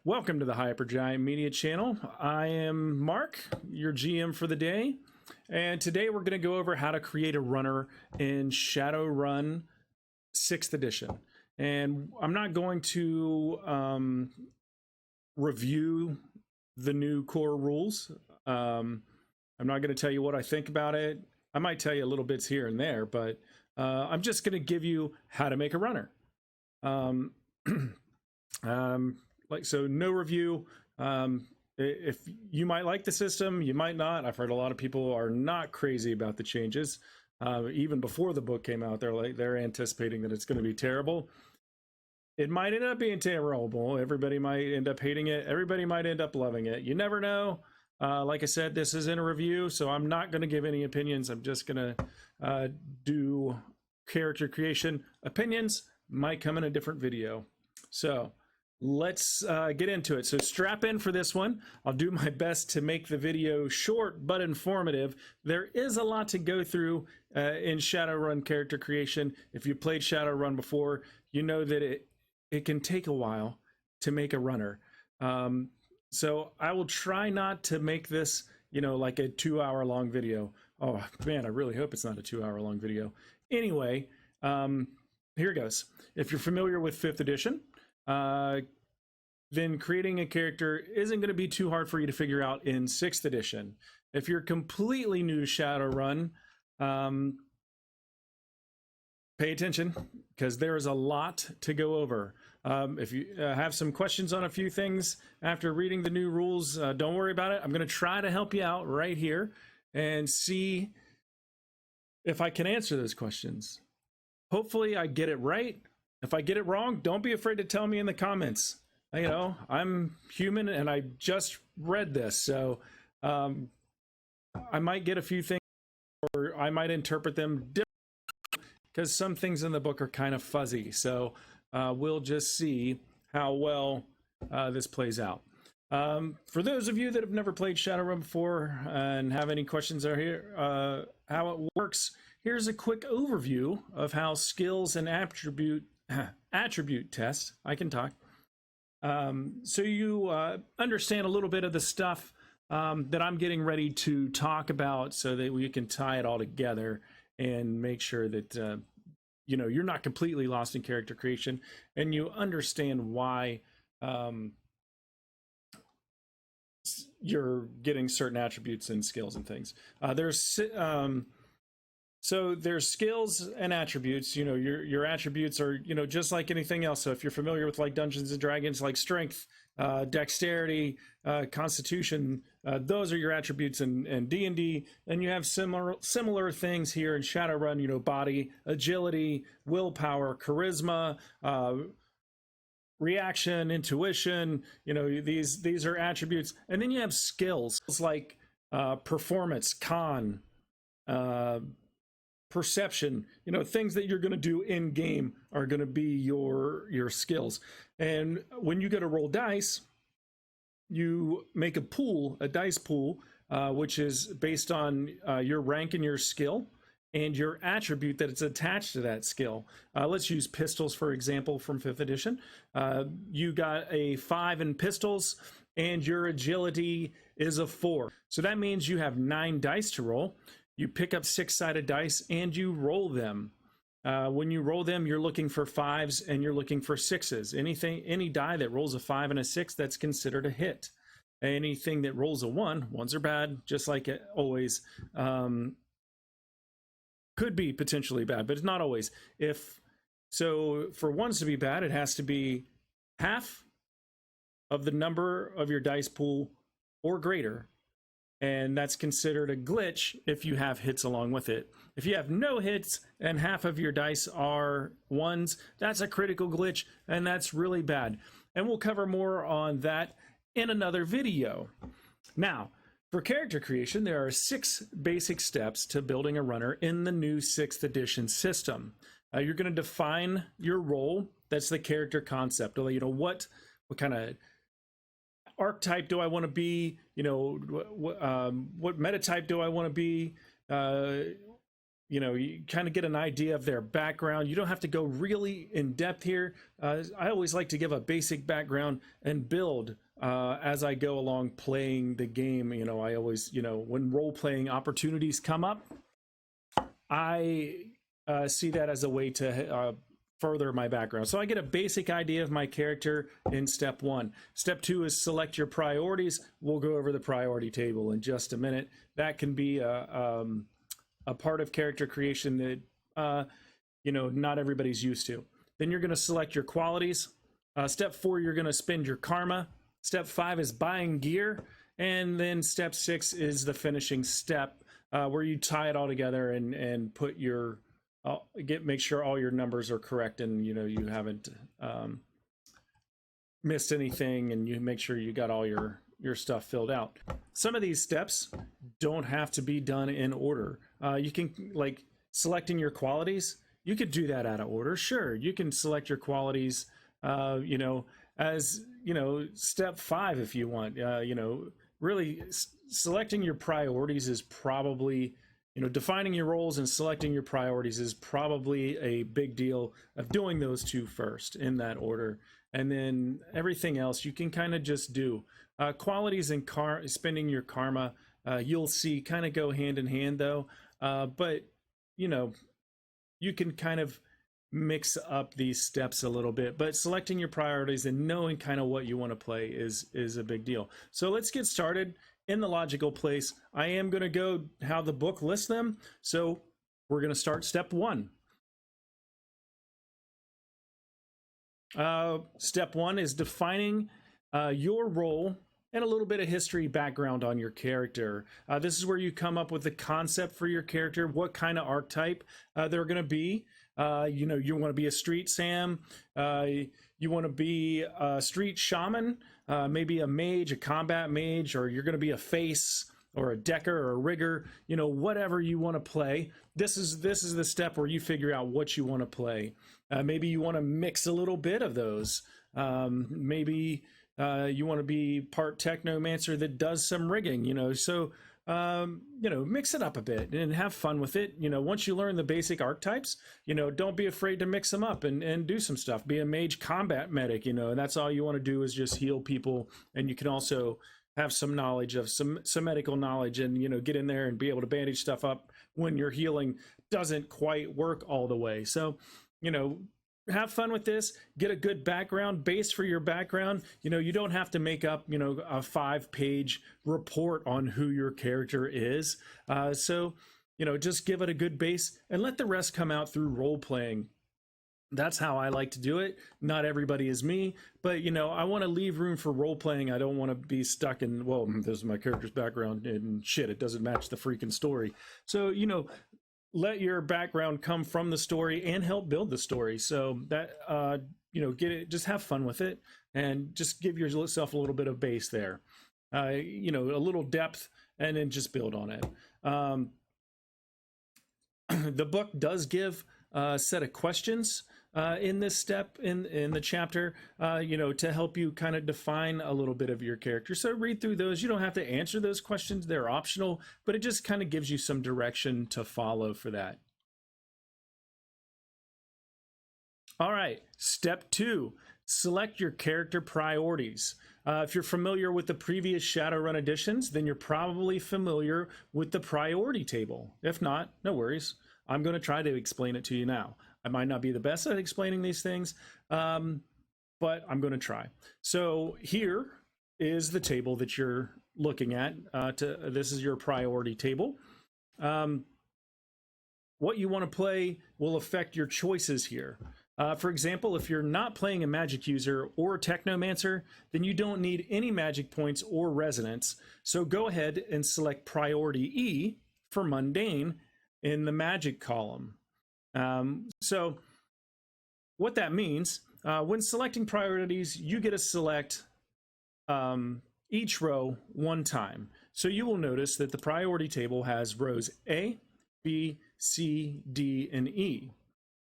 Welcome to the Hypergiant Media channel. I am Mark, your GM for the day, and today we're going to go over how to create a runner in Shadowrun 6th edition. And I'm not going to review the new core rules. I'm not going to tell you what I think about it. I might tell you a little bits here and there, but I'm just going to give you how to make a runner. So no review. If you might like the system, you might not. I've heard a lot of people are not crazy about the changes. Even before the book came out, they're anticipating that it's going to be terrible. It might end up being terrible. Everybody might end up hating it. Everybody might end up loving it. You never know. Like I said, this isn't a review, so I'm not going to give any opinions. I'm just going to do character creation. Opinions might come in a different video. So let's get into it. So strap in for this one. I'll do my best to make the video short but informative. There is a lot to go through in Shadowrun character creation. If you played Shadowrun before, you know that it can take a while to make a runner. So I will try not to make this, like a 2-hour long video. Oh man, I really hope it's not a 2-hour long video. Anyway, here goes. If you're familiar with 5th edition, then creating a character isn't going to be too hard for you to figure out in 6th edition. If you're completely new to Shadowrun, pay attention because there is a lot to go over. If you have some questions on a few things after reading the new rules, don't worry about it. I'm going to try to help you out right here and see if I can answer those questions. Hopefully I get it right. If I get it wrong, don't be afraid to tell me in the comments. I'm human and I just read this, so I might get a few things, or I might interpret them differently because some things in the book are kind of fuzzy. So we'll just see how well this plays out. For those of you that have never played Shadowrun before and have any questions are here, how it works, here's a quick overview of how skills and attribute test, I can talk, so you understand a little bit of the stuff that I'm getting ready to talk about, so that we can tie it all together and make sure that you're not completely lost in character creation and you understand why you're getting certain attributes and skills and things. So there's skills and attributes. Your attributes are, just like anything else. So if you're familiar with like Dungeons and Dragons, like strength, dexterity, constitution, those are your attributes in D&D. And you have similar things here in Shadowrun, body, agility, willpower, charisma, reaction, intuition, these are attributes. And then you have skills like performance, con, perception, things that you're going to do in game are going to be your skills. And when you go to roll dice, you make a dice pool, which is based on your rank and your skill and your attribute that it's attached to that skill. Let's use pistols, for example, from 5th edition. You got a 5 in pistols and your agility is a 4. So that means you have 9 dice to roll. You pick up 6-sided dice and you roll them. When you roll them, you're looking for 5s and you're looking for 6s. Any die that rolls a 5 and a 6, that's considered a hit. Anything that rolls a 1, 1s are bad, just like it always. Could be potentially bad, but it's not always. So for 1s to be bad, it has to be half of the number of your dice pool or greater. And that's considered a glitch if you have hits along with it. If you have no hits and half of your dice are 1s, that's a critical glitch, and that's really bad. And we'll cover more on that in another video. Now, for character creation, there are 6 basic steps to building a runner in the new 6th edition system. You're going to define your role. That's the character concept. What kind of archetype do I want to be? What meta type do I want to be? you kind of get an idea of their background. You don't have to go really in depth here. I always like to give a basic background and build as I go along playing the game. I always, when role-playing opportunities come up, I see that as a way to further my background. So I get a basic idea of my character in step 1. Step 2 is select your priorities. We'll go over the priority table in just a minute. That can be a part of character creation that not everybody's used to. Then you're going to select your qualities. Step 4, you're going to spend your karma. Step 5 is buying gear, and then step 6 is the finishing step, where you tie it all together and put your make sure all your numbers are correct, and you haven't missed anything, and you make sure you got all your stuff filled out. Some of these steps don't have to be done in order. You can, like selecting your qualities, you could do that out of order. Sure, you can select your qualities as step 5 if you want. Really selecting your priorities is probably, defining your roles and selecting your priorities is probably a big deal of doing those 2 first in that order. And then everything else you can kind of just do. Qualities and spending your karma, you'll see kind of go hand in hand though. But you can kind of mix up these steps a little bit, but selecting your priorities and knowing kind of what you want to play is a big deal. So let's get started in the logical place. I am going to go how the book lists them. So we're going to start step 1. Step 1 is defining your role and a little bit of history background on your character. This is where you come up with the concept for your character, what kind of archetype they're going to be. You want to be a street Sam, you want to be a street shaman, maybe a mage, a combat mage, or you're going to be a face or a decker or a rigger, whatever you want to play. This is the step where you figure out what you want to play. Maybe you want to mix a little bit of those. Maybe you want to be part Technomancer that does some rigging, so mix it up a bit and have fun with it. Once you learn the basic archetypes, don't be afraid to mix them up and do some stuff. Be a mage combat medic, and that's all you want to do is just heal people. And you can also have some knowledge of some medical knowledge and, get in there and be able to bandage stuff up when your healing doesn't quite work all the way. So, have fun with this, get a good background base for your background. You don't have to make up, a 5-page report on who your character is. So, just give it a good base and let the rest come out through role playing. That's how I like to do it. Not everybody is me, but I want to leave room for role playing. I don't want to be stuck in, well, this is my character's background and shit, it doesn't match the freaking story. So, let your background come from the story and help build the story. So that, get it, just have fun with it and just give yourself a little bit of base there, a little depth, and then just build on it. The book does give a set of questions in this step in the chapter, to help you kind of define a little bit of your character. So read through those. You don't have to answer those questions. They're optional, but it just kind of gives you some direction to follow for that. All right, step 2, select your character priorities. If you're familiar with the previous Shadowrun editions, then you're probably familiar with the priority table. If not, no worries. I'm going to try to explain it to you now. I might not be the best at explaining these things, but I'm going to try. So here is the table that you're looking at. This is your priority table. What you want to play will affect your choices here. For example, if you're not playing a magic user or a technomancer, then you don't need any magic points or resonance. So go ahead and select priority E for mundane in the magic column. So what that means, when selecting priorities, you get to select each row one time. So you will notice that the priority table has rows A, B, C, D, and E.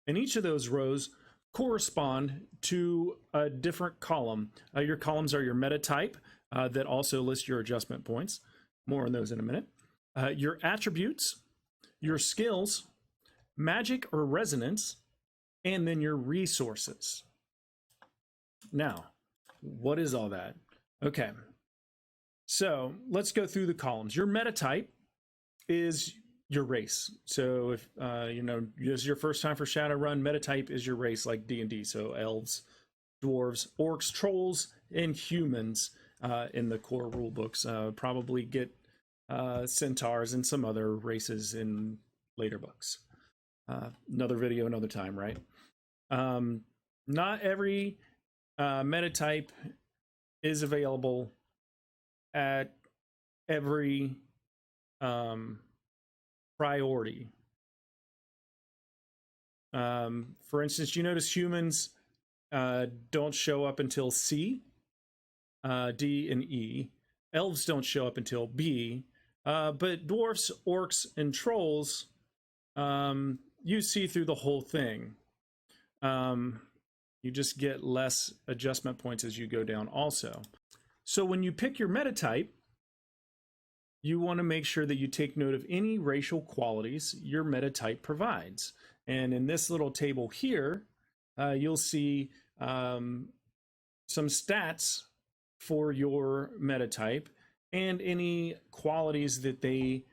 And each of those rows correspond to a different column. Your columns are your meta type that also list your adjustment points. More on those in a minute. Your attributes, your skills, magic or resonance, and then your resources. Now, what is all that? Okay, so let's go through the columns. Your meta type is your race. So if you know, this is your first time for Shadowrun, meta type is your race, like D&D. So elves, dwarves, orcs, trolls, and humans in the core rule books. Probably get centaurs and some other races in later books. Another video, another time, right? Not every meta type is available at every priority. For instance, you notice humans don't show up until C, D, and E. Elves don't show up until B, but dwarfs, orcs, and trolls, you see through the whole thing. You just get less adjustment points as you go down also. So when you pick your meta type, you want to make sure that you take note of any racial qualities your meta type provides. And in this little table here, you'll see some stats for your meta type and any qualities that they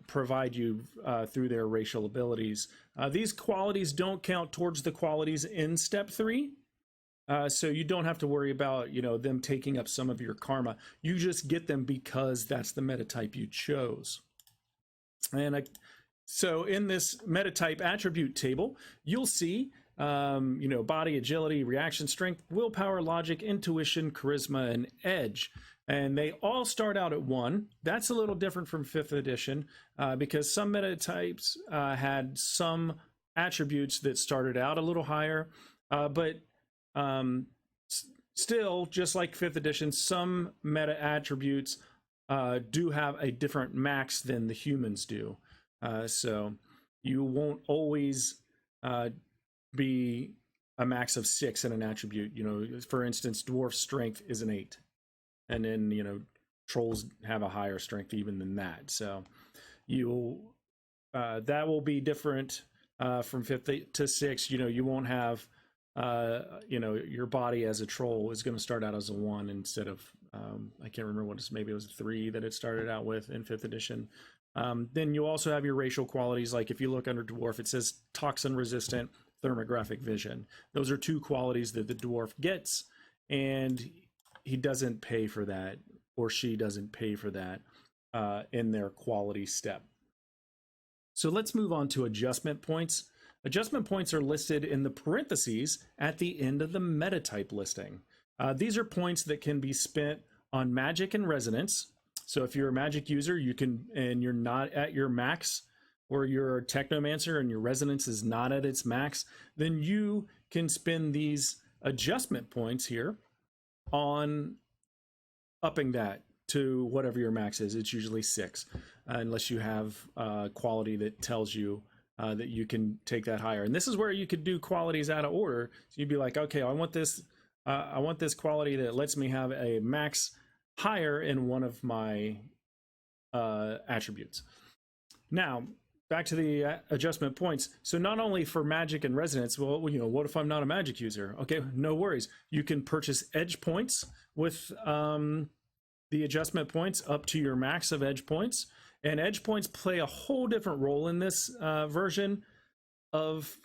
provide you through their racial abilities. These qualities don't count towards the qualities in step 3. So you don't have to worry about, you know, them taking up some of your karma. You just get them because that's the meta type you chose. And so in this meta type attribute table, you'll see, you know, body, agility, reaction strength, willpower, logic, intuition, charisma, and edge. And they all start out at 1. That's a little different from 5th edition because some meta types had some attributes that started out a little higher, but still, just like 5th edition, some meta attributes do have a different max than the humans do. So you won't always be a max of 6 in an attribute. You know, for instance, dwarf strength is an 8. And then, you know, trolls have a higher strength even than that. So you'll that will be different from 5th to 6th. You know, you won't have you know, your body as a troll is going to start out as a 1 instead of I can't remember what it's, maybe it was a 3 that it started out with in 5th edition. Then you also have your racial qualities, like if you look under dwarf, it says toxin resistant, thermographic vision. Those are 2 qualities that the dwarf gets, and he doesn't pay for that, or she doesn't pay for that in their quality step. So let's move on to adjustment points. Adjustment points are listed in the parentheses at the end of the meta type listing. These are points that can be spent on magic and resonance. So if you're a magic user, you can, and you're not at your max, or you're a Technomancer and your resonance is not at its max, then you can spend these adjustment points here on upping that to whatever your max is. It's usually 6, unless you have quality that tells you that you can take that higher. And this is where you could do qualities out of order. So you'd be like, okay, I want this quality that lets me have a max higher in one of my attributes. Now, back to the adjustment points. So not only for magic and resonance, well, you know, what if I'm not a magic user? Okay, no worries. You can purchase edge points with the adjustment points up to your max of edge points. And edge points play a whole different role in this version of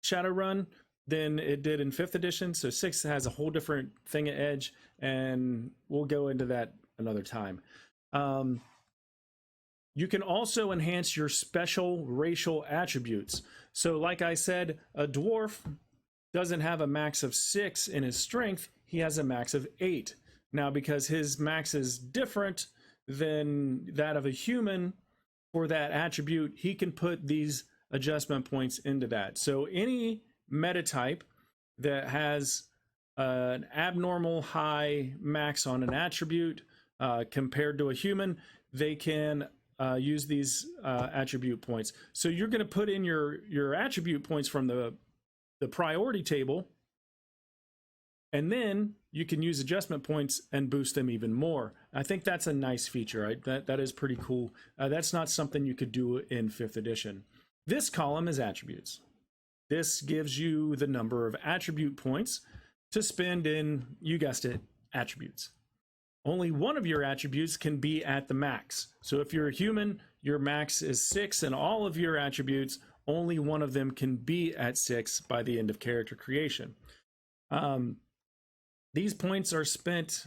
Shadowrun than it did in 5th edition. So 6th has a whole different thing at edge, and we'll go into that another time. You can also enhance your special racial attributes. So like I said, a dwarf doesn't have a max of 6 in his strength. He has a max of 8. Now, because his max is different than that of a human for that attribute, he can put these adjustment points into that. So any meta type that has an abnormal high max on an attribute compared to a human, they can use these attribute points. So you're going to put in your attribute points from the priority table, and then you can use adjustment points and boost them even more. I think that's a nice feature, right? That is pretty cool. That's not something you could do in 5th edition. This column is attributes. This gives you the number of attribute points to spend in, you guessed it, attributes. Only one of your attributes can be at the max. So if you're a human, your max is 6, and all of your attributes, only one of them can be at 6 by the end of character creation. These points are spent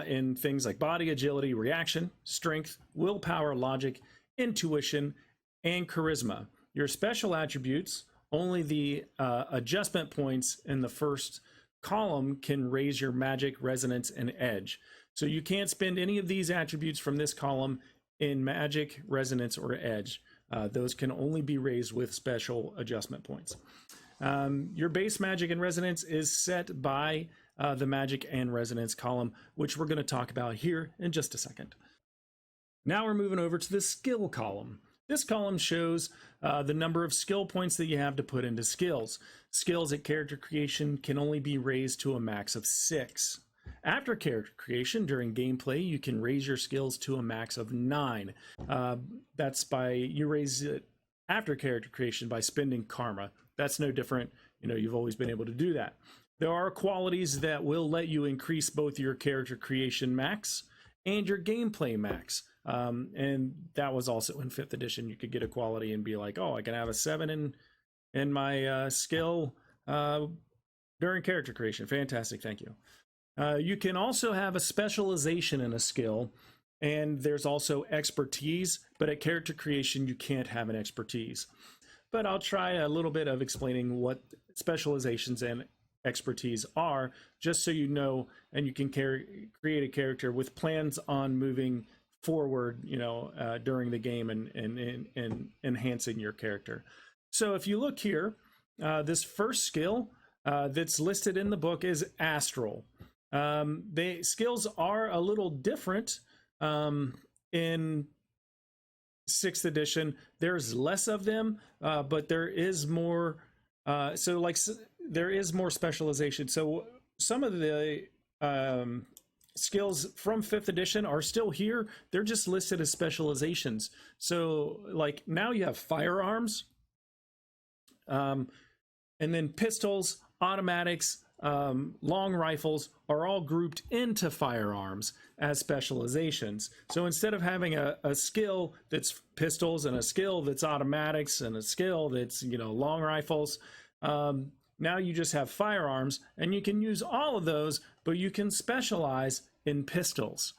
in things like body, agility, reaction, strength, willpower, logic, intuition, and charisma. Your special attributes, only the adjustment points in the first column can raise your magic, resonance, and edge. So you can't spend any of these attributes from this column in magic, resonance, or edge. Those can only be raised with special adjustment points. Your base magic and resonance is set by the magic and resonance column, which we're going to talk about here in just a second. Now we're moving over to the skill column. This column shows the number of skill points that you have to put into skills. Skills at character creation can only be raised to a max of 6. After character creation, during gameplay, you can raise your skills to a max of 9. That's by, you raise it after character creation by spending karma. That's no different. You know, you've always been able to do that. There are qualities that will let you increase both your character creation max and your gameplay max. And that was also in 5th edition. You could get a quality and be like, oh, I can have a 7 in my skill during character creation. Fantastic, thank you. You can also have a specialization in a skill, and there's also expertise, but at character creation, you can't have an expertise. But I'll try a little bit of explaining what specializations and expertise are, just so you know, and you can create a character with plans on moving forward, you know, during the game and enhancing your character. So if you look here, this first skill that's listed in the book is Astral. The skills are a little different in 6th edition. There's less of them, but there is more. There is more specialization. So some of the skills from 5th edition are still here. They're just listed as specializations. So like now you have firearms, and then pistols, automatics, long rifles are all grouped into firearms as specializations. So instead of having a skill that's pistols and a skill that's automatics and a skill that's, you know, long rifles, now you just have firearms, and you can use all of those, but you can specialize in pistols.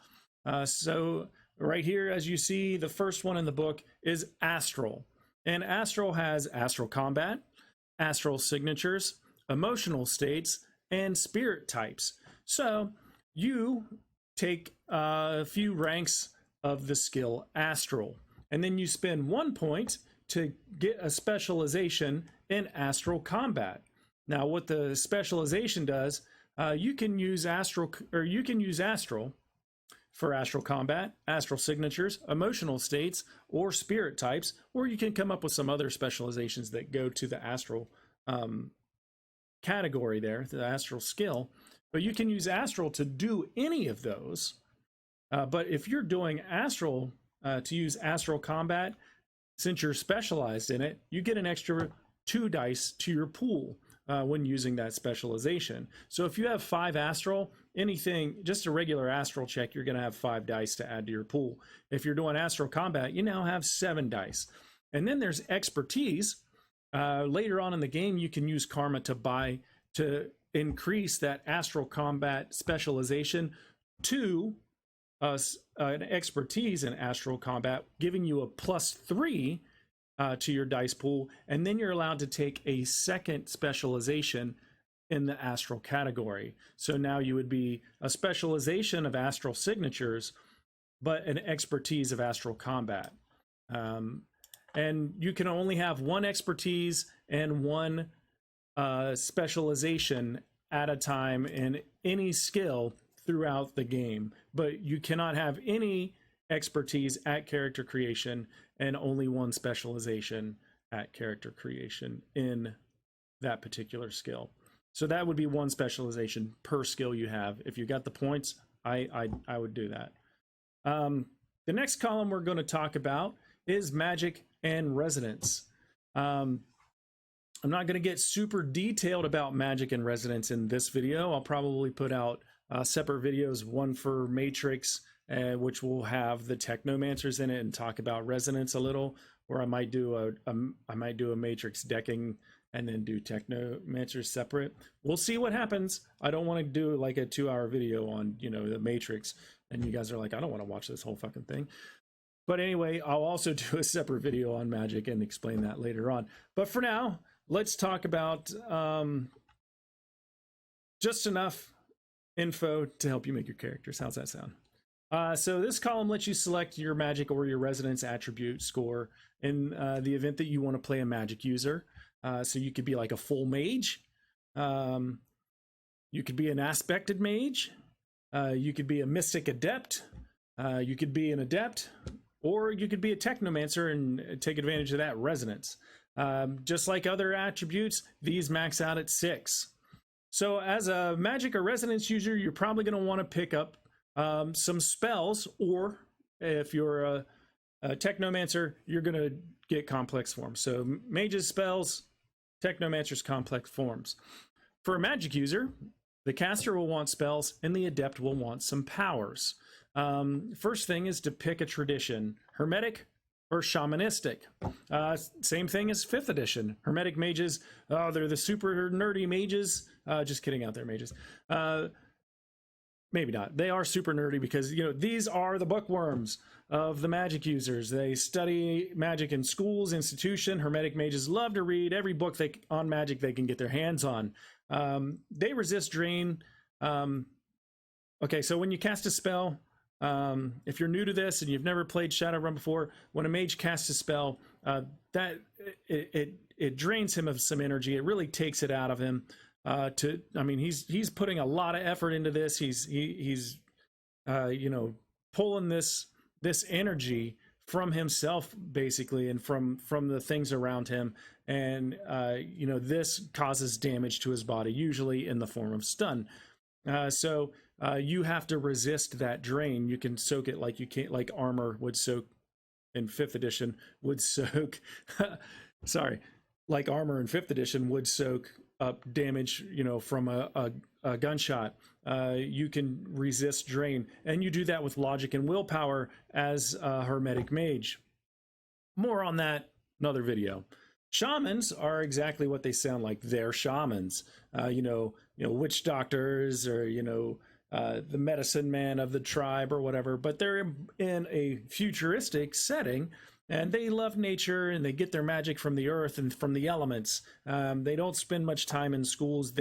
So right here, as you see, the first one in the book is Astral. And Astral has Astral Combat, Astral Signatures, Emotional States, and Spirit Types. So you take a few ranks of the skill Astral, and then you spend 1 point to get a specialization in Astral Combat. Now, what the specialization does, you can use Astral for Astral Combat, Astral Signatures, Emotional States, or Spirit Types, or you can come up with some other specializations that go to the Astral category there, the Astral skill. But you can use Astral to do any of those. But if you're doing Astral to use Astral Combat, since you're specialized in it, you get an extra 2 dice to your pool when using that specialization. So if you have 5 Astral, anything, just a regular Astral check, you're going to have 5 dice to add to your pool. If you're doing Astral Combat, you now have 7 dice. And then there's Expertise. Later on in the game, you can use Karma to increase that Astral Combat specialization to an Expertise in Astral Combat, giving you a +3 to your dice pool, and then you're allowed to take a second specialization in the Astral category. So now you would be a specialization of Astral Signatures, but an Expertise of Astral Combat. And you can only have 1 Expertise and 1 specialization at a time in any skill throughout the game, but you cannot have any Expertise at character creation and only 1 specialization at character creation in that particular skill. So that would be 1 specialization per skill you have. If you got the points, I would do that. The next column we're going to talk about is magic and resonance. I'm not going to get super detailed about magic and resonance in this video. I'll probably put out separate videos, one for Matrix, which will have the Technomancers in it and talk about resonance a little, or I might do a Matrix decking and then do Technomancers separate. We'll see what happens. I don't want to do like a 2-hour video on, you know, the Matrix, and you guys are like, I don't want to watch this whole fucking thing. But anyway, I'll also do a separate video on magic and explain that later on. But for now, let's talk about just enough info to help you make your characters. How's that sound? So this column lets you select your magic or your resonance attribute score in the event that you want to play a magic user. So you could be like a full mage. You could be an aspected mage. You could be a mystic adept. You could be an adept. Or you could be a technomancer and take advantage of that resonance. Just like other attributes, these max out at 6. So as a magic or resonance user, you're probably going to want to pick up some spells, or if you're a technomancer, you're going to get complex forms. So mages spells, technomancers complex forms. For a magic user, the caster will want spells and the adept will want some powers. First thing is to pick a tradition: hermetic or shamanistic. Same thing as 5th edition. Hermetic mages, they're the super nerdy mages. Just kidding out there, mages. Maybe not. They are super nerdy because, you know, these are the bookworms of the magic users. They study magic in schools, institution. Hermetic mages love to read every book on magic they can get their hands on. They resist drain. Okay, so when you cast a spell, if you're new to this and you've never played Shadowrun before, when a mage casts a spell, it drains him of some energy. It really takes it out of him. I mean, he's putting a lot of effort into this. He's you know, pulling this energy from himself basically, and from the things around him, and you know, this causes damage to his body, usually in the form of stun. So you have to resist that drain. You can soak it like you can't, like armor would soak in 5th edition would soak. Sorry, like armor in 5th edition would soak up damage, you know, from a gunshot. You can resist drain, and you do that with logic and willpower as a hermetic mage. More on that another video. Shamans are exactly what they sound like. They're shamans. You know, witch doctors, or, you know, the medicine man of the tribe or whatever, but they're in a futuristic setting, and they love nature, and they get their magic from the earth and from the elements. They don't spend much time in schools.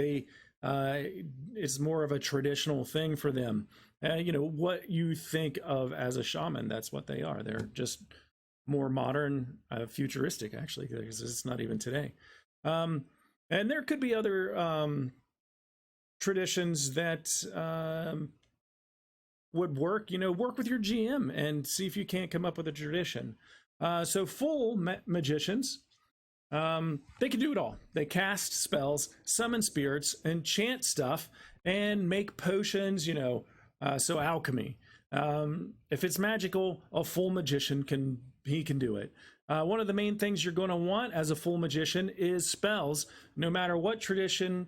It's more of a traditional thing for them. You know, what you think of as a shaman, that's what they are. They're just more modern, futuristic, actually, because it's not even today. And there could be other traditions that would work. You know, work with your GM and see if you can't come up with a tradition. So full magicians, they can do it all. They cast spells, summon spirits, enchant stuff, and make potions, you know, so alchemy. If it's magical, a full magician can do it. One of the main things you're going to want as a full magician is spells. No matter what tradition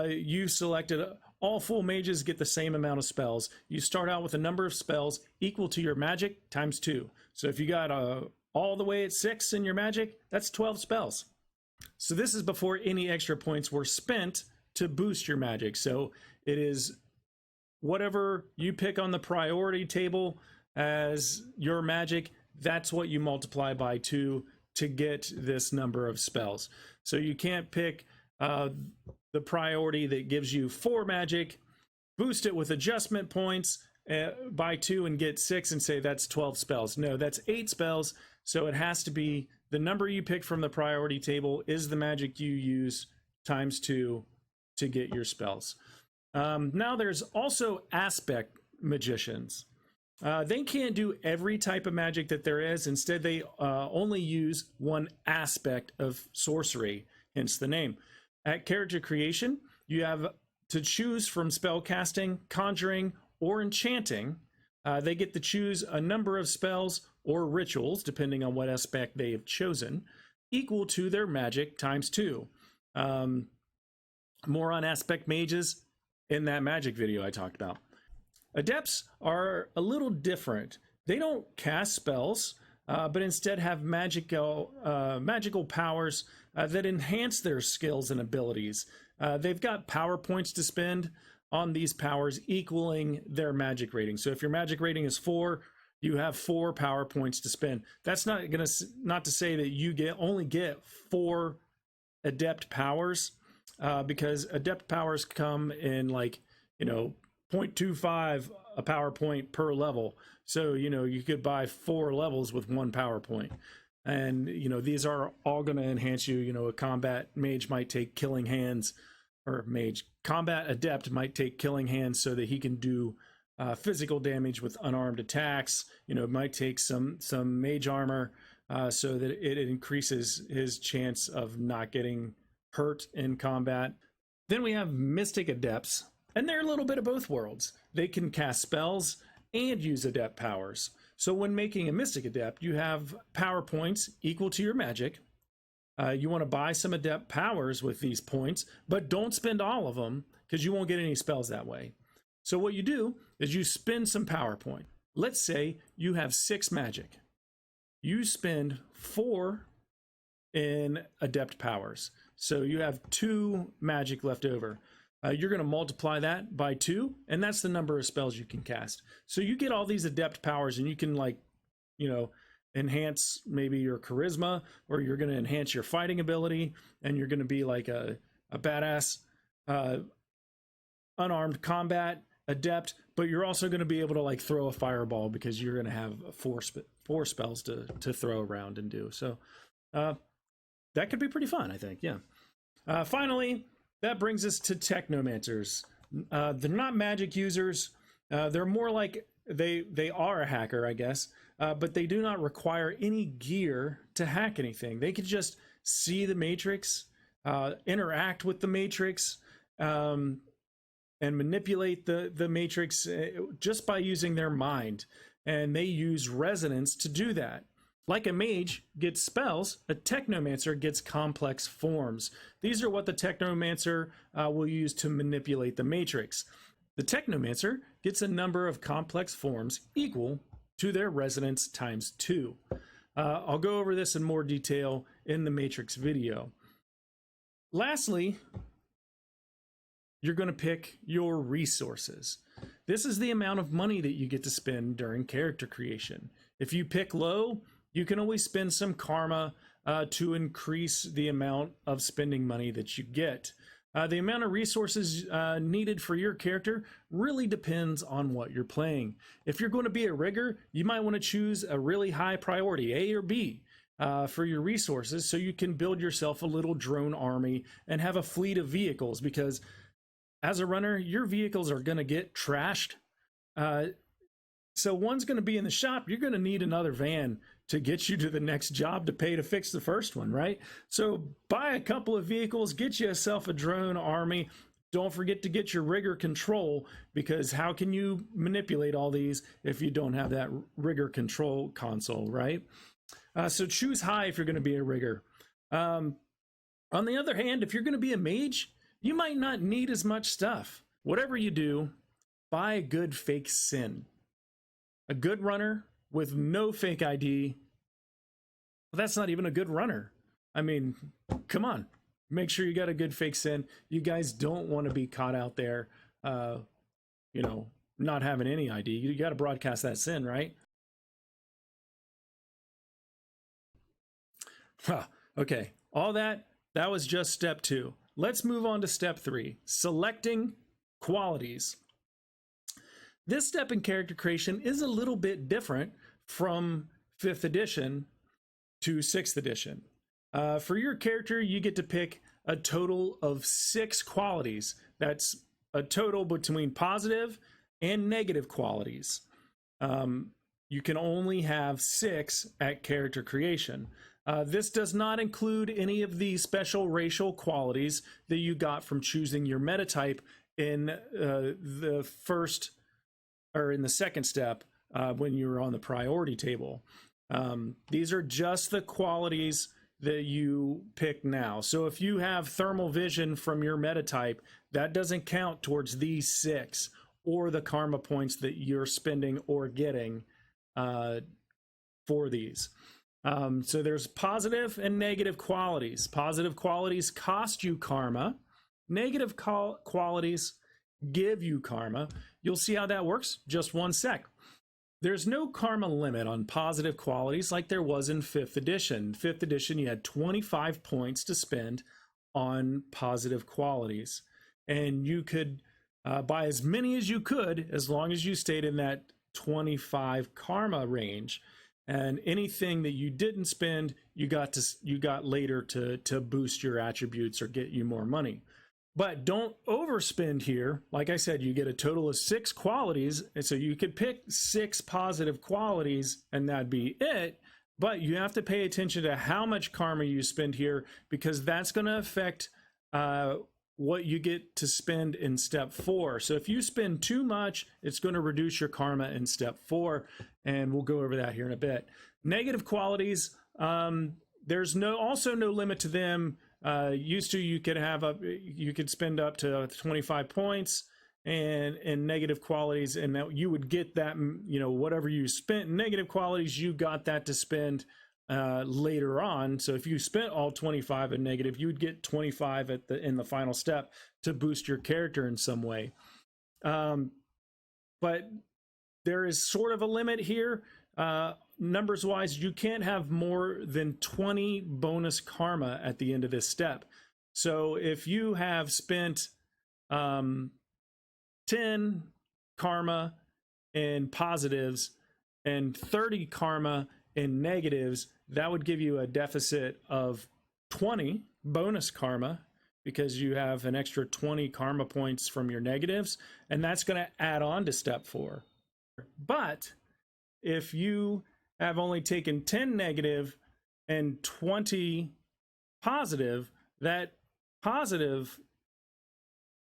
you've selected, all full mages get the same amount of spells. You start out with a number of spells equal to your magic times 2. So if you got all the way at 6 in your magic, that's 12 spells. So this is before any extra points were spent to boost your magic. So it is whatever you pick on the priority table as your magic, that's what you multiply by 2 to get this number of spells. So you can't pick the priority that gives you 4 magic, boost it with adjustment points by 2 and get 6 and say that's 12 spells. No, that's 8 spells. So it has to be the number you pick from the priority table is the magic you use times 2 to get your spells. Now there's also aspect magicians. They can't do every type of magic that there is. Instead, they only use one aspect of sorcery, hence the name. At character creation, you have to choose from spell casting, conjuring, or enchanting. They get to choose a number of spells or rituals, depending on what aspect they have chosen. equal to their magic times 2. More on aspect mages in that magic video I talked about. Adepts are a little different. They don't cast spells, but instead have magical powers that enhance their skills and abilities. They've got power points to spend on these powers, equaling their magic rating. So if your magic rating is 4, you have 4 power points to spend. That's not to say that you only get 4 adept powers, because adept powers come in, like, 0.25 a power point per level. So you could buy 4 levels with 1 power point, and these are all going to enhance you. A combat mage might take killing hands, or combat adept might take killing hands so that he can do physical damage with unarmed attacks. It might take some mage armor so that it increases his chance of not getting hurt in combat. Then we have mystic adepts, and they're a little bit of both worlds. They can cast spells and use adept powers. So when making a mystic adept, you have power points equal to your magic. You want to buy some adept powers with these points, but don't spend all of them, because you won't get any spells that way. So what you do is you spend some power point. Let's say you have 6 magic. You spend 4 in adept powers. So you have 2 magic left over. You're going to multiply that by 2, and that's the number of spells you can cast. So you get all these adept powers, and you can, enhance maybe your charisma, or you're going to enhance your fighting ability, and you're going to be like a badass unarmed combat adept, but you're also going to be able to throw a fireball, because you're going to have 4 spells to throw around and do. So that could be pretty fun, I think. Yeah. Finally, that brings us to Technomancers. They're not magic users. They're more like they are a hacker, I guess, but they do not require any gear to hack anything. They could just see the matrix, interact with the matrix, and manipulate the matrix just by using their mind. And they use resonance to do that. Like a mage gets spells, a Technomancer gets complex forms. These are what the Technomancer will use to manipulate the matrix. The Technomancer gets a number of complex forms equal to their resonance times 2. I'll go over this in more detail in the matrix video. Lastly, you're going to pick your resources. This is the amount of money that you get to spend during character creation. If you pick low, you can always spend some karma to increase the amount of spending money that you get. The amount of resources needed for your character really depends on what you're playing. If you're going to be a rigger, you might want to choose a really high priority, A or B, for your resources, so you can build yourself a little drone army and have a fleet of vehicles, because as a runner, your vehicles are going to get trashed. So one's going to be in the shop. You're going to need another van to get you to the next job to pay to fix the first one, right? So buy a couple of vehicles, get yourself a drone army. Don't forget to get your rigger control, because how can you manipulate all these if you don't have that rigger control console, right? So choose high if you're going to be a rigger. On the other hand, if you're going to be a mage, you might not need as much stuff. Whatever you do, buy a good fake sin. A good runner with no fake ID, well, that's not even a good runner. I mean, come on. Make sure you got a good fake sin. You guys don't want to be caught out there, not having any ID. You got to broadcast that sin, right? Okay, all that was just step 2. Let's move on to step 3, selecting qualities. This step in character creation is a little bit different from 5th edition to 6th edition. For your character, you get to pick a total of 6 qualities. That's a total between positive and negative qualities. You can only have 6 at character creation. This does not include any of the special racial qualities that you got from choosing your meta type in the first or in the second step when you were on the priority table. These are just the qualities that you pick now. So if you have thermal vision from your meta type, that doesn't count towards these 6 or the karma points that you're spending or getting for these. So there's positive and negative qualities. Positive qualities cost you karma. Negative qualities give you karma. You'll see how that works. Just one sec. There's no karma limit on positive qualities like there was in 5th edition. 5th edition, you had 25 points to spend on positive qualities. And you could buy as many as you could as long as you stayed in that 25 karma range. And anything that you didn't spend, you got later to boost your attributes or get you more money. But don't overspend here. Like I said, you get a total of 6 qualities. And so you could pick 6 positive qualities and that'd be it. But you have to pay attention to how much karma you spend here, because that's going to affect what you get to spend in step 4. So if you spend too much, it's going to reduce your karma in step 4. And we'll go over that here in a bit. Negative qualities, there's also no limit to them. Used to, you could spend up to 25 points and negative qualities, and that you would get that, whatever you spent in negative qualities, you got that to spend later on. So if you spent all 25 in negative, you would get 25 in the final step to boost your character in some way. But there is sort of a limit here. Numbers wise, you can't have more than 20 bonus karma at the end of this step. So if you have spent 10 karma in positives and 30 karma in negatives, that would give you a deficit of 20 bonus karma, because you have an extra 20 karma points from your negatives, and that's going to add on to step 4. But if you have only taken 10 negative and 20 positive, that positive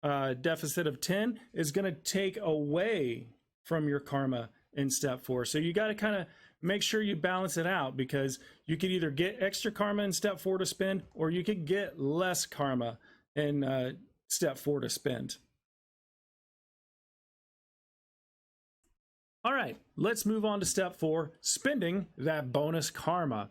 deficit of 10 is going to take away from your karma in step 4. So you got to kind of make sure you balance it out, because you could either get extra karma in step 4 to spend, or you could get less karma in step 4 to spend. All right, let's move on to step 4, spending that bonus karma.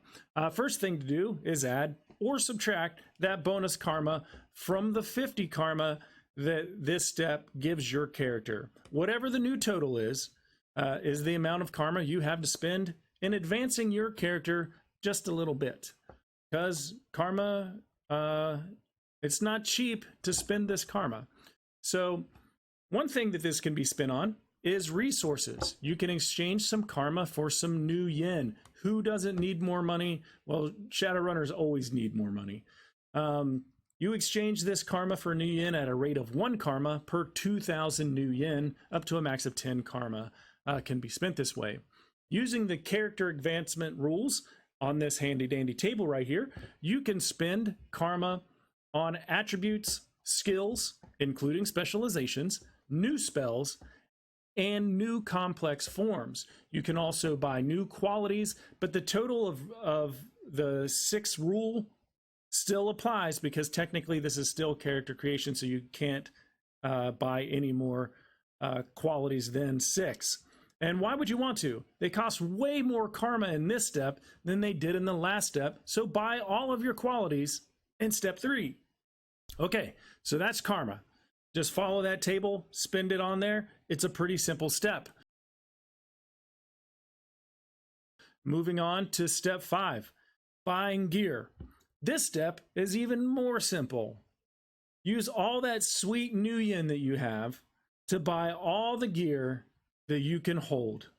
First thing to do is add or subtract that bonus karma from the 50 karma that this step gives your character. Whatever the new total is the amount of karma you have to spend in advancing your character just a little bit. Because karma, it's not cheap to spend this karma. So one thing that this can be spent on is resources. You can exchange some karma for some new yen. Who doesn't need more money? Well, Shadowrunners always need more money. You exchange this karma for new yen at a rate of 1 karma per 2,000 new yen, up to a max of 10 karma can be spent this way. Using the character advancement rules on this handy dandy table right here, you can spend karma on attributes, skills, including specializations, new spells, and new complex forms. You can also buy new qualities, but the total of the 6 rule still applies, because technically this is still character creation, so you can't buy any more qualities than 6. And why would you want to? They cost way more karma in this step than they did in the last step, so buy all of your qualities in step 3. Okay, so that's karma. Just follow that table, spend it on there. It's a pretty simple step. Moving on to step 5, buying gear. This step is even more simple. Use all that sweet new yen that you have to buy all the gear that you can hold.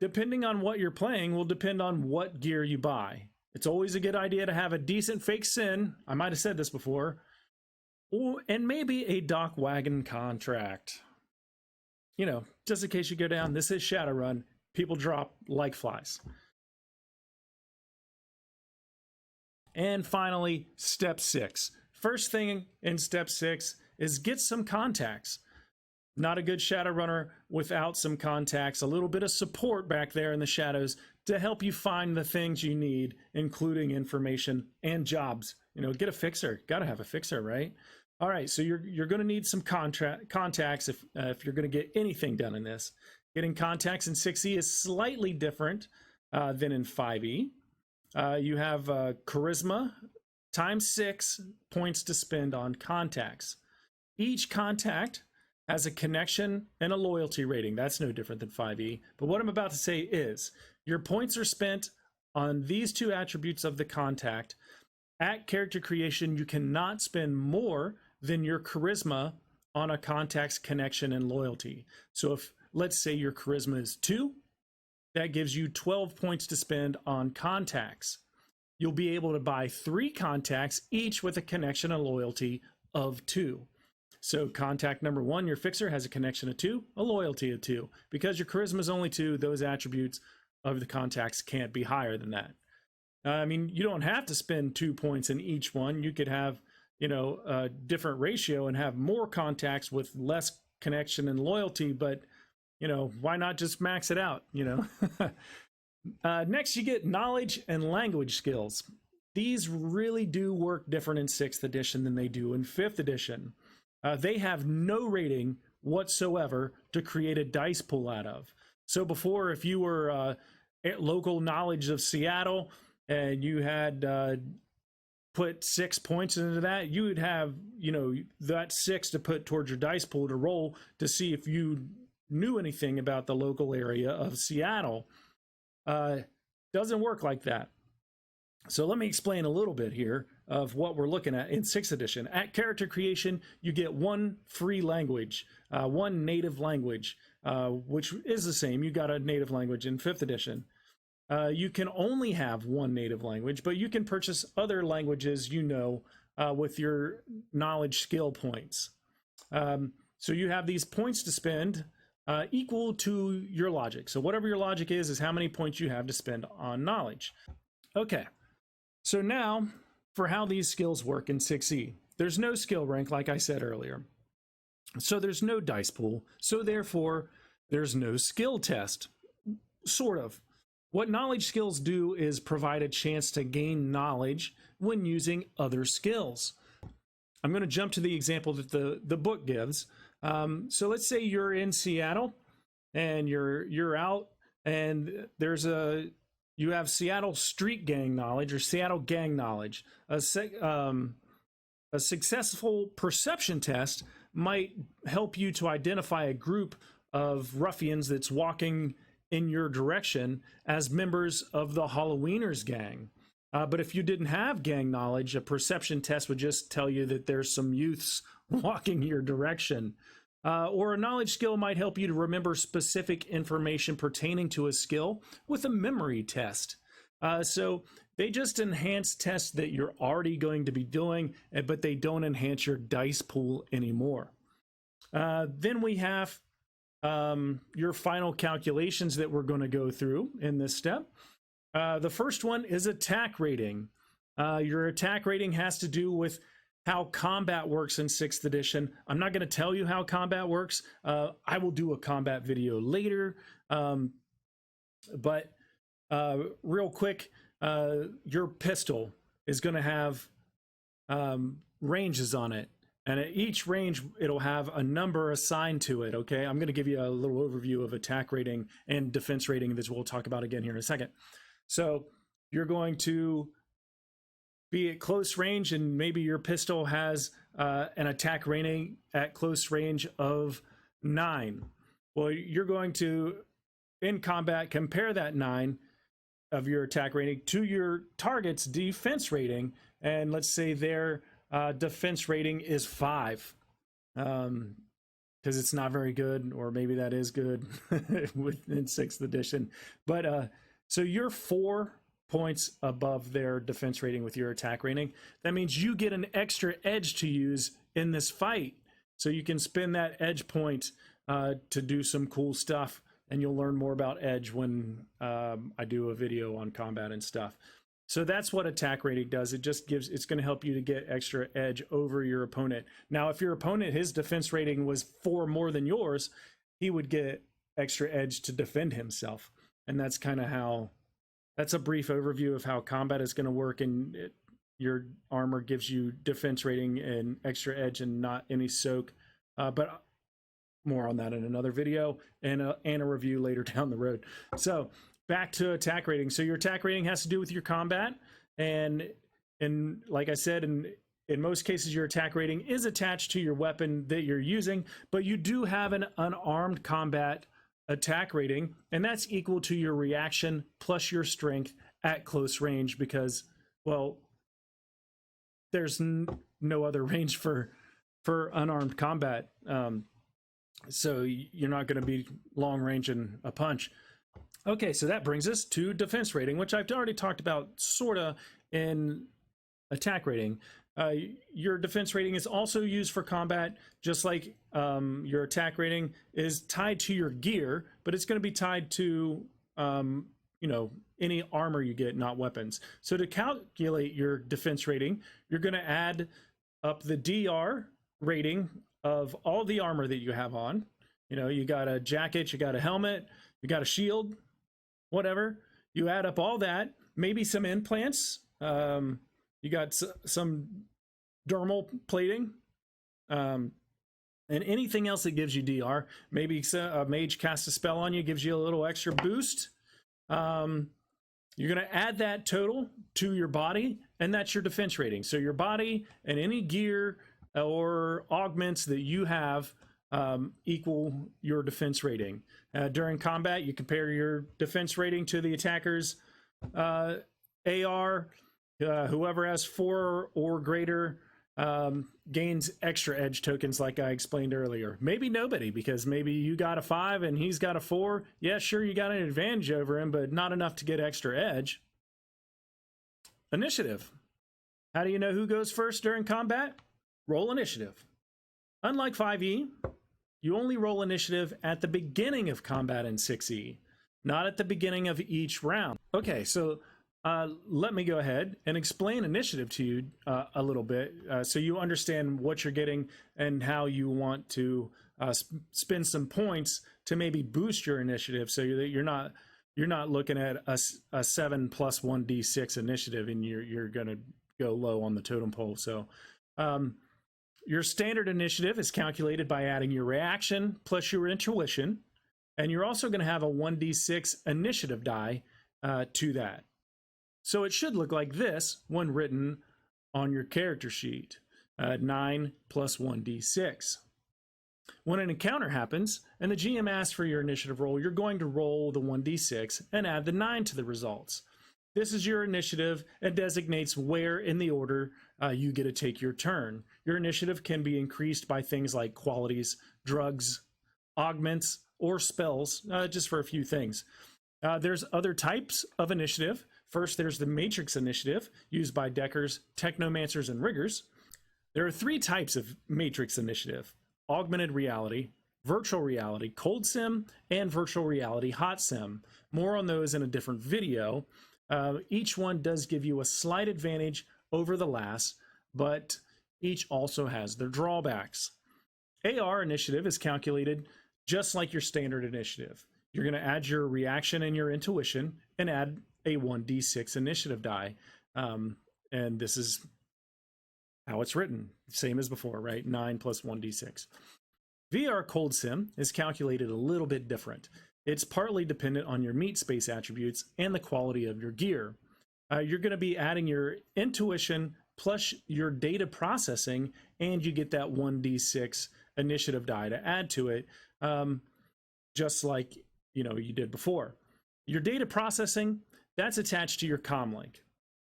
Depending on what you're playing will depend on what gear you buy. It's always a good idea to have a decent fake sin. I might have said this before. And maybe a dock wagon contract. Just in case you go down. This is Shadowrun. People drop like flies. And finally, step 6. First thing in step 6 is get some contacts. Not a good Shadowrunner without some contacts. A little bit of support back there in the shadows to help you find the things you need, including information and jobs. You know, get a fixer. Got to have a fixer, right? All right, so you're going to need some contacts if you're going to get anything done in this. Getting contacts in 6e is slightly different than in 5e. You have charisma times 6 points to spend on contacts. Each contact has a connection and a loyalty rating. That's no different than 5e. But what I'm about to say is your points are spent on these two attributes of the contact. At character creation, you cannot spend more than your charisma on a contact's connection and loyalty. So if, let's say your charisma is 2, that gives you 12 points to spend on contacts. You'll be able to buy 3 contacts, each with a connection and loyalty of 2. So contact number 1, your fixer, has a connection of 2, a loyalty of 2. Because your charisma is only 2, those attributes of the contacts can't be higher than that. I mean, you don't have to spend 2 points in each one. You could have, you know, a different ratio and have more contacts with less connection and loyalty, but, you know, why not just max it out, you know? Next, you get knowledge and language skills. These really do work different in 6th edition than they do in 5th edition. They have no rating whatsoever to create a dice pool out of. So before, if you were at local knowledge of Seattle and you had put 6 points into that, you would have, you know, that 6 to put towards your dice pool to roll to see if you knew anything about the local area of Seattle. Doesn't work like that. So let me explain a little bit here of what we're looking at in 6th edition. At character creation, you get 1 free language, 1 native language, which is the same. You got a native language in 5th edition. You can only have 1 native language, but you can purchase other languages, you know, with your knowledge skill points. So you have these points to spend equal to your logic. So whatever your logic is how many points you have to spend on knowledge. Okay, so now for how these skills work in 6e. There's no skill rank, like I said earlier. So there's no dice pool. So therefore, there's no skill test, sort of. What knowledge skills do is provide a chance to gain knowledge when using other skills. I'm going to jump to the example that the book gives. So let's say you're in Seattle and you're out and you have Seattle street gang knowledge or Seattle gang knowledge. A successful perception test might help you to identify a group of ruffians that's walking in your direction as members of the Halloweeners gang. But if you didn't have gang knowledge, a perception test would just tell you that there's some youths walking your direction. Or a knowledge skill might help you to remember specific information pertaining to a skill with a memory test. So they just enhance tests that you're already going to be doing, but they don't enhance your dice pool anymore. Then we have your final calculations that we're going to go through in this step. The first one is attack rating. Your attack rating has to do with how combat works in 6th edition. I'm not going to tell you how combat works. I will do a combat video later. But real quick, your pistol is going to have ranges on it. And at each range, it'll have a number assigned to it, okay? I'm going to give you a little overview of attack rating and defense rating that we'll talk about again here in a second. So you're going to be at close range, and maybe your pistol has an attack rating at close range of 9. Well, you're going to, in combat, compare that 9 of your attack rating to your target's defense rating, and let's say their defense rating is 5, because it's not very good, or maybe that is good within 6th edition. But so you're 4 points above their defense rating with your attack rating. That means you get an extra edge to use in this fight, so you can spend that edge point to do some cool stuff, and you'll learn more about edge when I do a video on combat and stuff. So that's what attack rating does. It just gives, it's going to help you to get extra edge over your opponent. Now, if your opponent, his defense rating was 4 more than yours, he would get extra edge to defend himself. And that's kind of how that's a brief overview of how combat is going to work, and your armor gives you defense rating and extra edge and not any soak. But more on that in another video and a review later down the road. So back to attack rating. So your attack rating has to do with your combat, and like I said, in most cases your attack rating is attached to your weapon that you're using, but you do have an unarmed combat attack rating, and that's equal to your reaction plus your strength at close range, because, well, there's no other range for unarmed combat. So you're not going to be long range in a punch. Okay, so that brings us to defense rating, which I've already talked about sorta in attack rating. Your defense rating is also used for combat, just like your attack rating is tied to your gear, but it's going to be tied to any armor you get, not weapons. So to calculate your defense rating, you're going to add up the DR rating of all the armor that you have on. You got a jacket, you got a helmet, you got a shield, whatever. You add up all that, maybe some implants, you got some dermal plating, and anything else that gives you DR. Maybe a mage casts a spell on you, gives you a little extra boost. You're going to add that total to your body, and that's your defense rating. So your body and any gear or augments that you have equal your defense rating. During combat, you compare your defense rating to the attacker's AR. Whoever has 4 or greater gains extra edge tokens, like I explained earlier. Maybe nobody, because maybe you got a 5 and he's got a 4. Yeah, sure, you got an advantage over him, but not enough to get extra edge. Initiative. How do you know who goes first during combat? Roll initiative. Unlike 5e, you only roll initiative at the beginning of combat in 6e, not at the beginning of each round. Okay, so let me go ahead and explain initiative to you a little bit, so you understand what you're getting and how you want to spend some points to maybe boost your initiative, so that you're not looking at a 7 plus 1d6 initiative and you're going to go low on the totem pole. So your standard initiative is calculated by adding your reaction plus your intuition, and you're also going to have a 1d6 initiative die to that. So it should look like this when written on your character sheet, 9 plus 1d6. When an encounter happens and the GM asks for your initiative roll, you're going to roll the 1d6 and add the 9 to the results. This is your initiative and designates where in the order you get to take your turn. Your initiative can be increased by things like qualities, drugs, augments, or spells, just for a few things. There's other types of initiative. First, there's the Matrix initiative, used by Deckers, Technomancers, and Riggers. There are 3 types of Matrix initiative: augmented reality, virtual reality, cold sim, and virtual reality, hot sim. More on those in a different video. Each one does give you a slight advantage over the last, but each also has their drawbacks. AR initiative is calculated just like your standard initiative. You're going to add your reaction and your intuition and add a 1d6 initiative die. And this is how it's written. Same as before, right? 9 plus 1d6. VR Cold Sim is calculated a little bit different. It's partly dependent on your meat space attributes and the quality of your gear. You're going to be adding your intuition plus your data processing, and you get that 1d6 initiative die to add to it, just like you did before. Your data processing, that's attached to your comlink.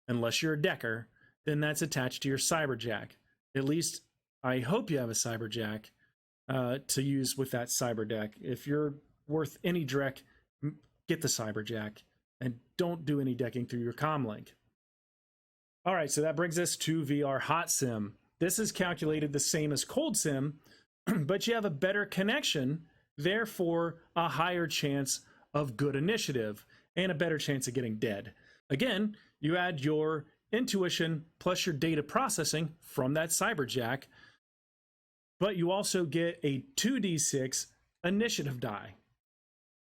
Unless you're a Decker, then that's attached to your cyberjack. At least I hope you have a cyberjack to use with that cyber deck. If you're worth any Drek, get the cyberjack and don't do any decking through your comlink. All right, so that brings us to VR Hot Sim. This is calculated the same as Cold Sim, but you have a better connection, therefore a higher chance of good initiative and a better chance of getting dead. Again, you add your intuition plus your data processing from that cyberjack, but you also get a 2d6 initiative die.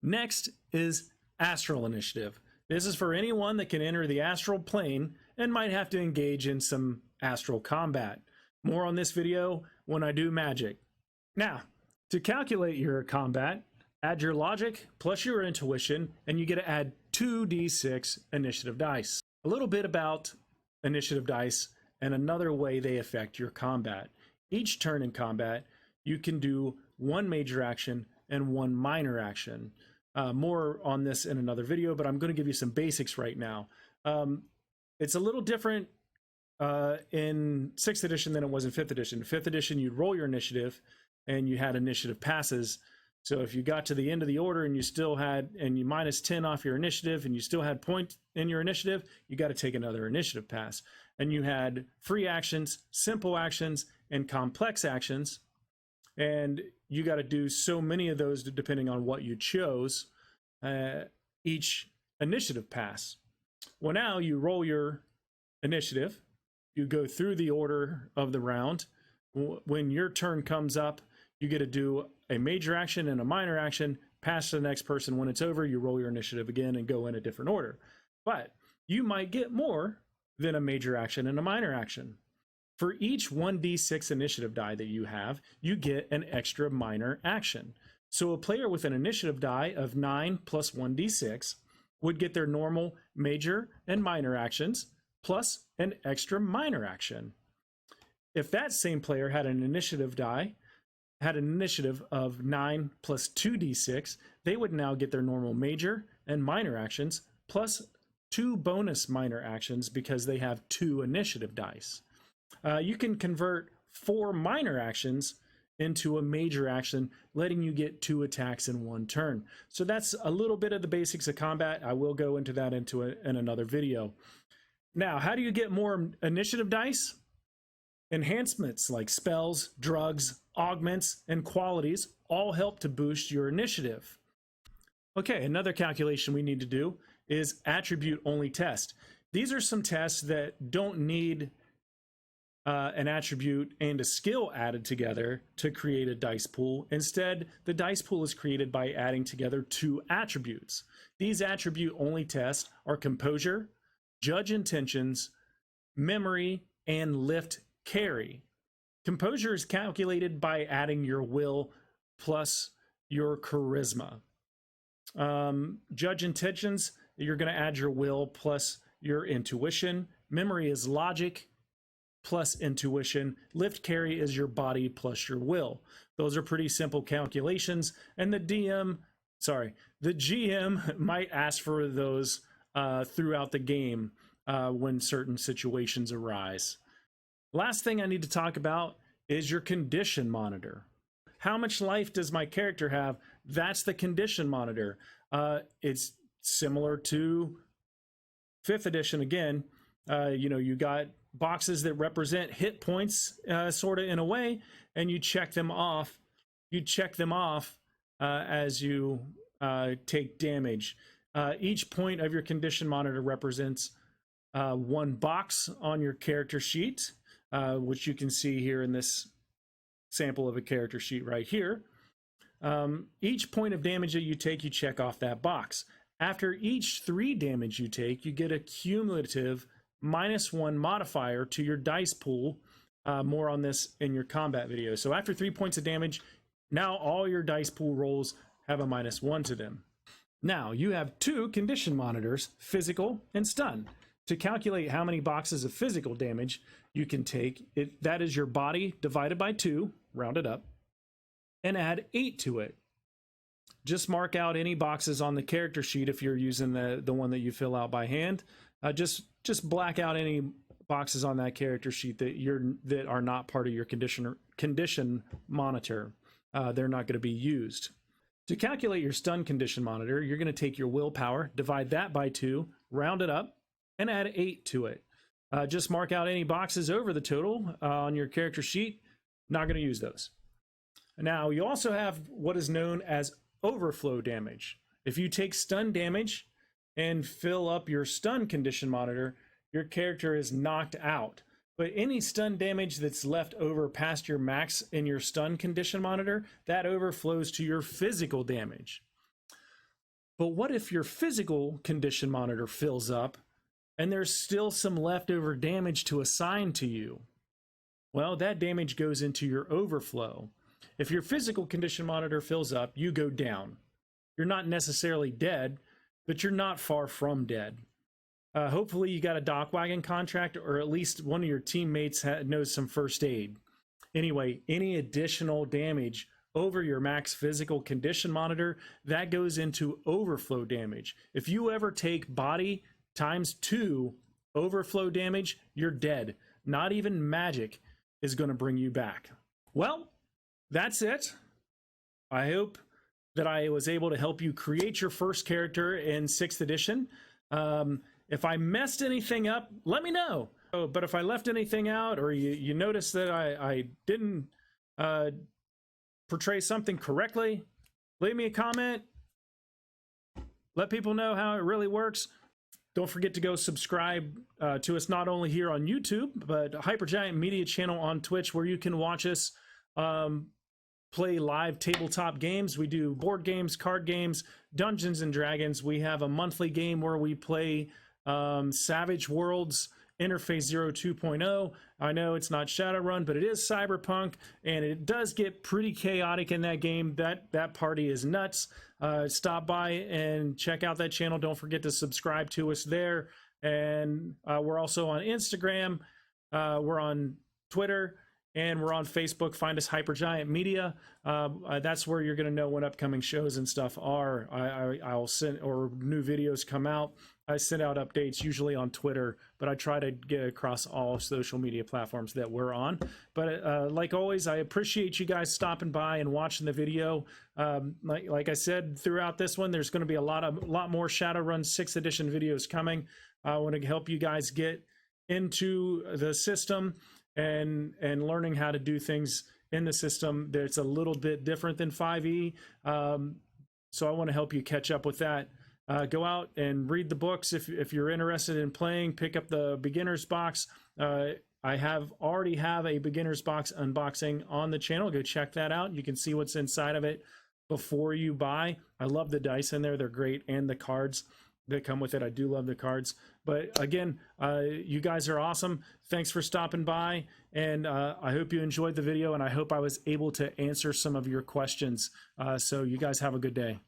Next is Astral Initiative. This is for anyone that can enter the astral plane and might have to engage in some astral combat. More on this video when I do magic. Now, to calculate your combat, add your logic plus your intuition, and you get to add 2d6 initiative dice. A little bit about initiative dice and another way they affect your combat. Each turn in combat, you can do one major action and one minor action. More on this in another video, but I'm going to give you some basics right now. It's a little different in 6th edition than it was in 5th edition. 5th edition, you'd roll your initiative and you had initiative passes. So if you got to the end of the order and you still had, and you minus 10 off your initiative and you still had point in your initiative, you got to take another initiative pass. And you had free actions, simple actions, and complex actions. And you got to do so many of those depending on what you chose each initiative pass. Well, now you roll your initiative, you go through the order of the round. When your turn comes up, you get to do a major action and a minor action, pass to the next person. When it's over, you roll your initiative again and go in a different order. But you might get more than a major action and a minor action. For each 1d6 initiative die that you have, you get an extra minor action. So a player with an initiative die of 9 plus 1d6 would get their normal major and minor actions plus an extra minor action. If that same player had an initiative die, had an initiative of 9 plus 2d6, they would now get their normal major and minor actions plus 2 bonus minor actions because they have 2 initiative dice. You can convert 4 minor actions into a major action, letting you get 2 attacks in one turn. So that's a little bit of the basics of combat. I will go into that in another video. Now, how do you get more initiative dice? Enhancements like spells, drugs, augments, and qualities all help to boost your initiative. Okay, another calculation we need to do is attribute only test. These are some tests that don't need an attribute and a skill added together to create a dice pool. Instead, the dice pool is created by adding together 2 attributes. These attribute only tests are composure, judge intentions, memory, and lift carry. Composure is calculated by adding your will plus your charisma. Judge intentions, you're going to add your will plus your intuition. Memory is logic plus intuition. Lift carry is your body plus your will. Those are pretty simple calculations, and the GM might ask for those throughout the game when certain situations arise. Last thing I need to talk about is your condition monitor. How much life does my character have? That's the condition monitor. It's similar to 5th edition again. You got boxes that represent hit points sort of in a way, and you check them off. As you take damage. Each point of your condition monitor represents 1 box on your character sheet, which you can see here in this sample of a character sheet right here. Each point of damage that you take, you check off that box. After each 3 damage you take, you get a cumulative -1 modifier to your dice pool. More on this in your combat video. So after 3 points of damage, now all your dice pool rolls have a -1 to them. Now you have 2 condition monitors, physical and stun. To calculate how many boxes of physical damage you can take, that is your body divided by 2, round it up, and add 8 to it. Just mark out any boxes on the character sheet if you're using the one that you fill out by hand. Just black out any boxes on that character sheet that are not part of your condition monitor. They're not going to be used. To calculate your stun condition monitor, you're going to take your willpower, divide that by 2, round it up, and add 8 to it. Just mark out any boxes over the total on your character sheet. Not going to use those. Now, you also have what is known as overflow damage. If you take stun damage and fill up your stun condition monitor, your character is knocked out. But any stun damage that's left over past your max in your stun condition monitor, that overflows to your physical damage. But what if your physical condition monitor fills up and there's still some leftover damage to assign to you? Well, that damage goes into your overflow. If your physical condition monitor fills up, you go down. You're not necessarily dead, but you're not far from dead. Hopefully you got a dock wagon contract, or at least one of your teammates knows some first aid. Anyway, any additional damage over your max physical condition monitor, that goes into overflow damage. If you ever take body times 2 overflow damage, you're dead. Not even magic is going to bring you back. Well, that's it. I hope that I was able to help you create your first character in 6th edition. If I messed anything up, let me know. Oh, but if I left anything out, or you notice that I didn't portray something correctly, leave me a comment. Let people know how it really works. Don't forget to go subscribe to us, not only here on YouTube, but Hypergiant Media channel on Twitch, where you can watch us play live tabletop games. We do board games, card games, Dungeons and Dragons. We have a monthly game where we play Savage Worlds Interface 0 2.0. I know it's not Shadowrun, but it is Cyberpunk, and it does get pretty chaotic in that game. That party is nuts. Stop by and check out that channel. Don't forget to subscribe to us there. And we're also on Instagram. We're on Twitter, and we're on Facebook. Find us, Hypergiant Media. That's where you're going to know when upcoming shows and stuff are. I'll send, or new videos come out. I send out updates usually on Twitter, but I try to get across all social media platforms that we're on. But like always, I appreciate you guys stopping by and watching the video. Like I said, throughout this one, there's going to be a lot more Shadowrun 6th edition videos coming. I want to help you guys get into the system and learning how to do things in the system that's a little bit different than 5e. So I want to help you catch up with that. Go out and read the books if you're interested in playing. Pick up the beginner's box. I already have a beginner's box unboxing on the channel. Go check that out. You can see what's inside of it before you buy. I love the dice in there. They're great, and the cards that come with it. I do love the cards. But again, you guys are awesome. Thanks for stopping by, and I hope you enjoyed the video, and I hope I was able to answer some of your questions. So you guys have a good day.